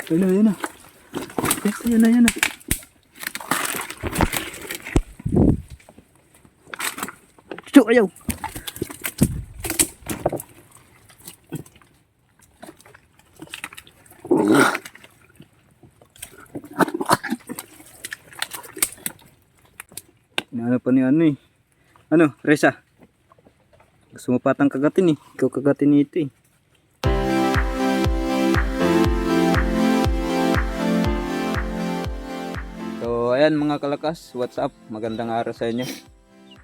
Ayun na. Yes, yan na. Chuchu, ayaw. Inaano pa ni ano eh. Ano, Reza? Gusto mo patang kagatin eh. Ikaw kagatin nito eh. So ayan mga kalakas, what's up? Magandang araw sa inyo.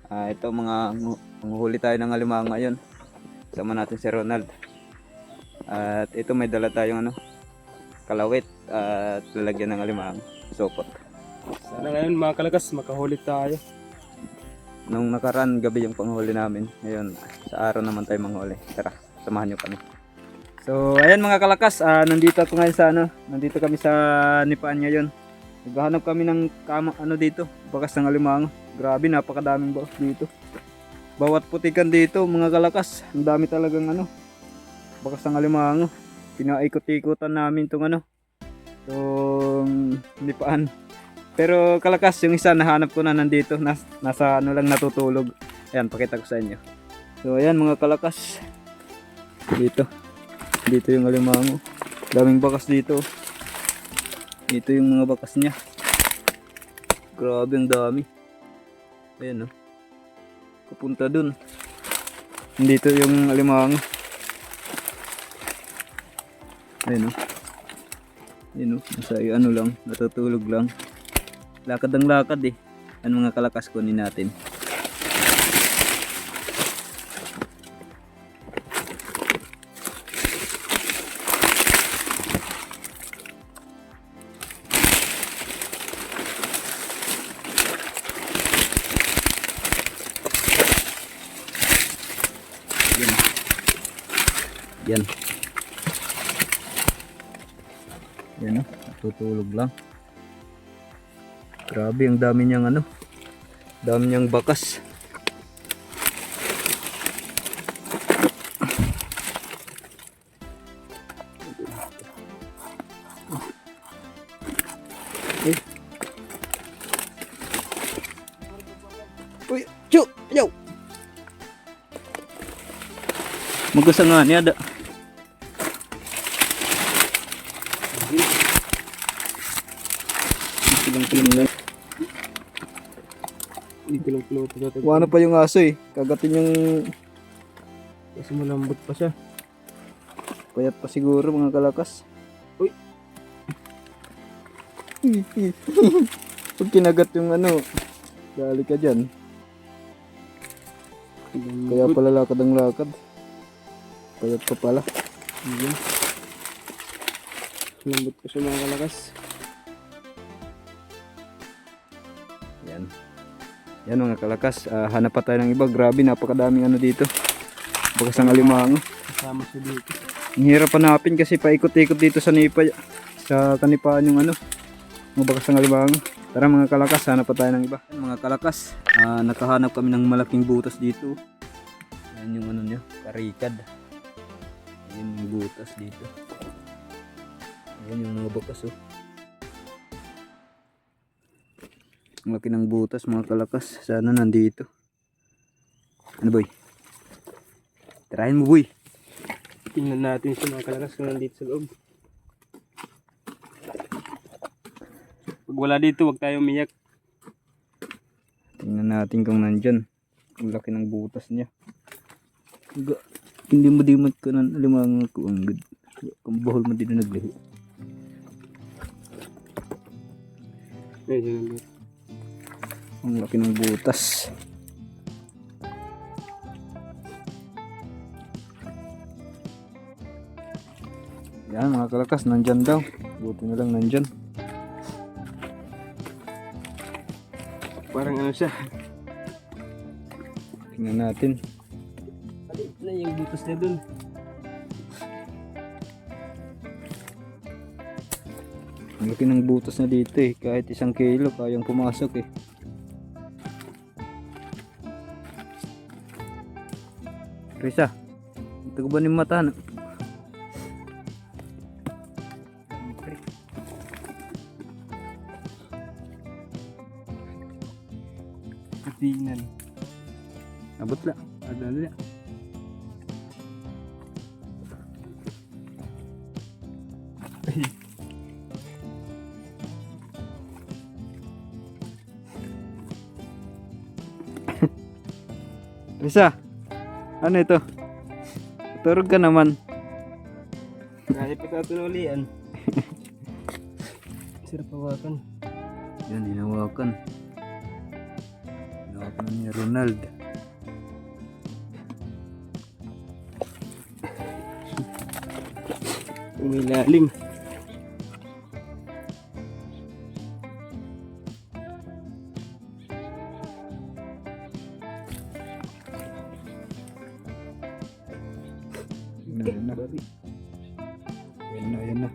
Ito manguhuli tayo ng alimango ngayon. Sama natin si Ronald. At ito may dala tayong kalawit at lalagyan ng alimango. Sopot. Sana ngayon mga kalakas makahuli tayo. Nung nakaraan gabi yung panghuli namin. Ngayon sa araw naman tayo manghuli. Tara, samahan nyo kami. So ayan mga kalakas, nandito ako ngayon sa nandito kami sa Nipaan ngayon. Naghahanap kami ng dito, bakas ng alimango. Grabe, napakadaming bakas dito. Bawat putikan dito mga kalakas, ang dami talagang bakas ng alimango. Pinaikot-ikutan namin tong Nipaan. Pero kalakas, yung isa nahanap ko na nandito, nasa lang natutulog. Ayan, pakita ko sa inyo. So ayan mga kalakas. Dito yung alimango. Daming bakas dito. Ito yung mga bakas niya. Grabe ang dami. Ayan Kapunta dun. Dito yung alimango. Ayan nasa lang, natutulog lang. Lakad ang lakad eh. Ano mga kalakas, kunin natin. Yan natutulog lang. Grabe, ang dami niyang dami niyang bakas. Uy, chu, ayaw. Magusa nga niya da. Wala pa yung aso eh. Kagatin yung... Kasi malambot pa siya. Payat pa siguro mga kalakas. Uy! Pag kinagat yung dali ka dyan. Kaya pala lakad ang lakad. Payat pa pala. Malambot pa siya mga kalakas. Yan mga kalakas, hanap pa tayo ng iba. Grabe, napakadaming dito. Bakas ng alimango. Kasama siya dito. Ang hirap hanapin kasi paikot-ikot dito sa Nipa, sa Kanipaan yung mga bakas ng alimango. Tara mga kalakas, hanap pa tayo ng iba. Yan, mga kalakas, nakahanap kami ng malaking butas dito. Yan yung niya, karikad. Yan yung butas dito. Yan yung mga bakas Ang laki ng butas mga kalakas. Sana nandito. Ano boy? Tirahin mo boy. Tingnan natin siya mga kalakas kung nandito sa loob. Pag wala dito, wag tayo umiyak. Tingnan natin kung nandyan. Ang laki ng butas niya. Hindi mo dimat ka ng alimango ko. Ang good. Kung bahol mo din na naglihi. Medyo nandito. Ang laki ng butas. Yan mga kalakas, nandyan daw. Buti na lang nandyan. Parang siya. Tingnan natin. Maliit na yung butas niya dun. Ang laki ng butas na dito eh. Kahit 1 kilo kayang pumasok eh. Risa, ito ko ba ni mata? Tingnan. Abot la. Adala la. Risa, ano ito? Turog ka naman. Kahit pagkatunulian. Sarap hawakan. Yan, hinawakan. Hinawakan ni Ronald. Umilalim. Yan na. Yan na, yan na.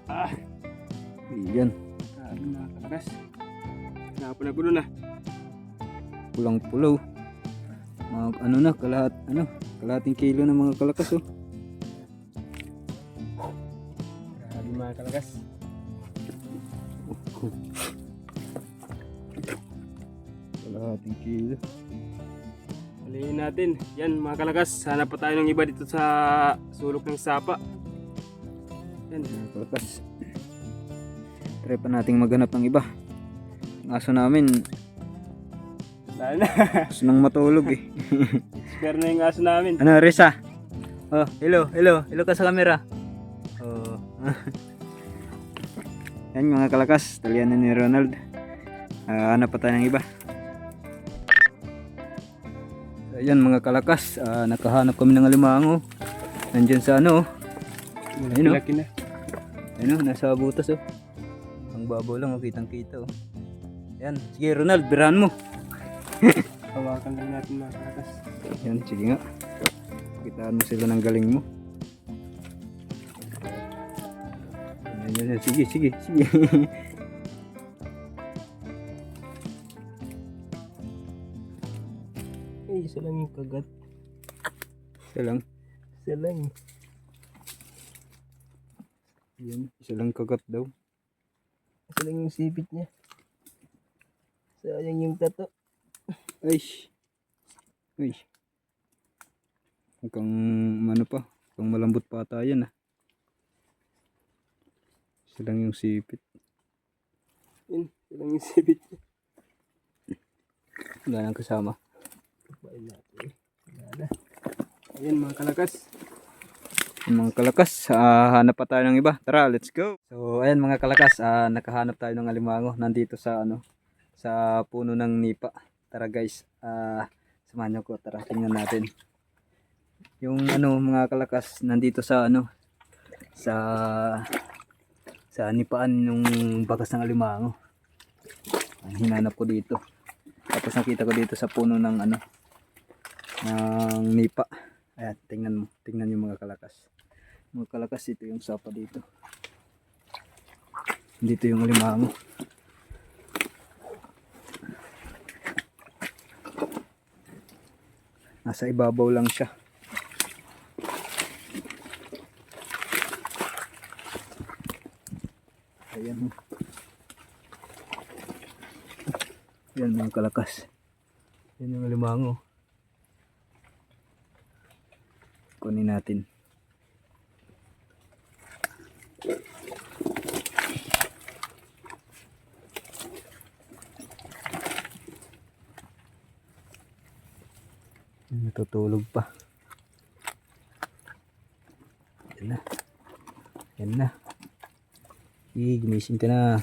Ah, Yan. grabe mga kalakas. Hanapan na gulo na. Pulang-pulaw. Mga ano na, kalahating kilo ng mga kalakas oh. Grabe mga kalakas. Kalahating kilo. Alihin natin. Yan mga kalakas. Hanap pa tayo ng iba dito sa sulok ng sapa. Yan. Mga kalakas. Try pa nating maghanap ng iba. Ang aso namin, Lalo na. gusto nang matulog eh. Spare na yung aso namin. Ano, Risa? Oh, hello. Hello ka sa camera. Oh. Yan mga kalakas, talian na ni Ronald. Hanap pa tayo ng iba. Ayan mga kalakas, nakahanap kami ng alimango. Nandyan sa ano, Ayun, oh. Laki na. ano, nasa butas oh. Ang babaw lang, oh, kitang kita oh. Yan, sige Ronald, birahan mo. Hawakan lang natin mga kalakas. Yan, sige nga. Kitaan mo sila ng galing mo. Yan, sige. Ay, isa lang yung kagat. Isa lang. Isa lang. Yan, isa lang kagat daw. Isa lang yung sipit niya. Sayang yung tato. Ay. Mukhang ano pa. Mukhang malambot pa ata yan ah. Isa lang yung sipit. Yun, isa lang yung sipit niya. Wala nang kasama. Bain natin. Wala na. Ayan mga kalakas. Yung mga kalakas, hanap pa tayo ng iba. Tara, let's go. So, ayan mga kalakas, nakahanap tayo ng alimango nandito sa ano, sa puno ng nipa. Tara guys, samahan niyo ko. Tara, tingnan natin. Yung ano mga kalakas, nandito sa ano, sa nipaan yung bakas ng alimango. Ang hinanap ko dito. Tapos nakita ko dito sa puno ng ano, ng nipa. Ayan, tingnan yung mga kalakas. Mga kalakas, ito yung sapa dito. Dito yung alimango. Nasa ibabaw lang siya. Ayan. Ayan mga kalakas. Yan yung alimango. Kunin natin. Natutulog pa. Yan na. Yan na. Gumising ka na.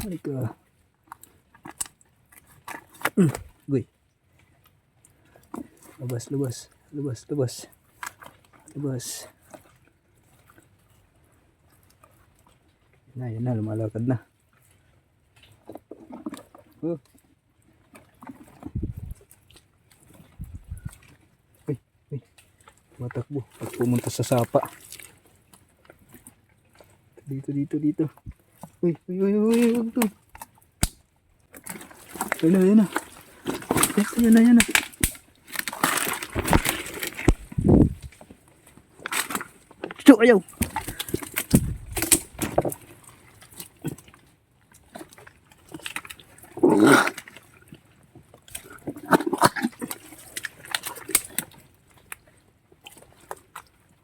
Halika. Uy. Labas. Yan na, lumalakad na. Oh. Uy. Matakbo. Pag pumunta sa sapa. Dito. Uy. Huwag to. Ayun na. Ayan na. Ayaw.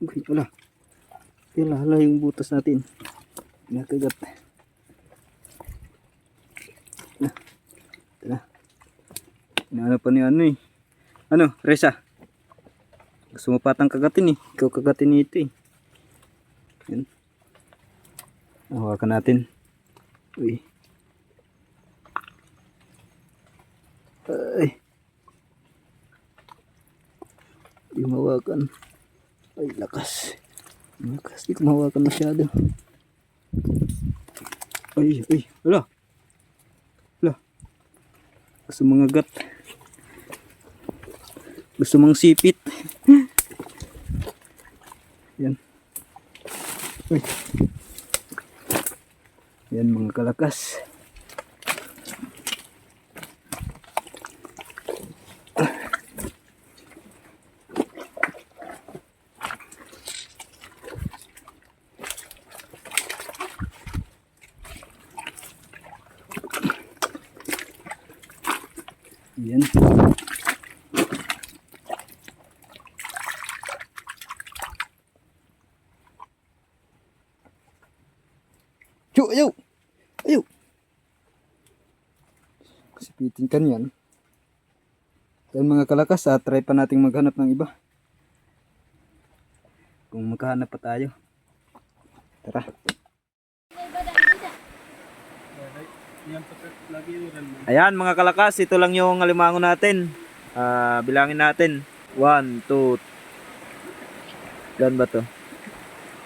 Uy, wala. Hala yung butas natin. Nakagat. Ito na. Inaano pa ni ano eh. Ano, Reza? Gusto mo patang kagatin eh. Ikaw kagatin ito eh. Yan. Hawakan natin. Uy. Ay. Di mawakan. Ay, lakas. Lakas. Di ko mawakan masyado. Ay, ay. Wala. Wala. Gusto mga gat. Gusto mong sipit. Yan. Uy. Yan mga kalakas. Yan. Yo, ayaw. Ayaw. Kasipitin ka niyan. Yan mga kalakas, try pa nating maghanap ng iba. Kung maghanap pa tayo. Tara. Ayan mga kalakas, ito lang yung alimango natin. Bilangin natin. 1, 2. Gan ba to?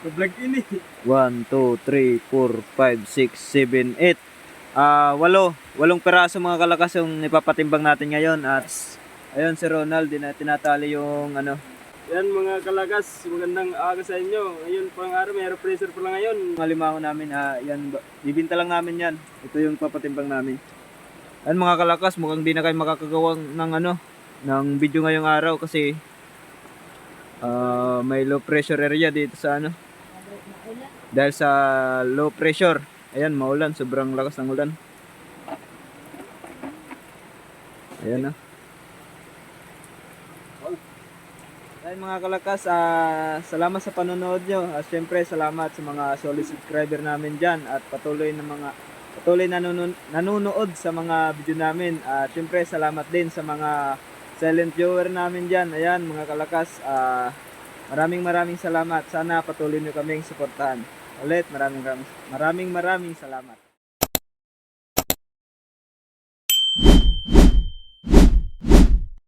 Vlog ini. 1, 2, 3, 4, 5, 6, 7, 8. 8 peraso mga kalakas yung ipapatimbang natin ngayon. At ayun si Ronald, tinatali yung ano. Yan mga kalakas, magandang aga sa inyo. Ngayon pang araw, may air pressure pa lang ngayon. Yung alimango namin, yan, bibinta lang namin yan. Ito yung papatimbang namin. Yan mga kalakas, mukhang di na kayo makakagawa ng ano, ng video ngayong araw kasi may low pressure area dito sa ano. Dahil sa low pressure, ayan maulan, sobrang lakas ng ulan. Ayan na. Ayun mga kalakas, salamat sa panonood nyo. At syempre salamat sa mga solid subscriber namin dyan. At patuloy na nanonood sa mga video namin. At syempre salamat din sa mga silent viewer namin dyan. Ayan mga kalakas, maraming salamat. Sana patuloy nyo kaming suportahan. Ulit, maraming salamat.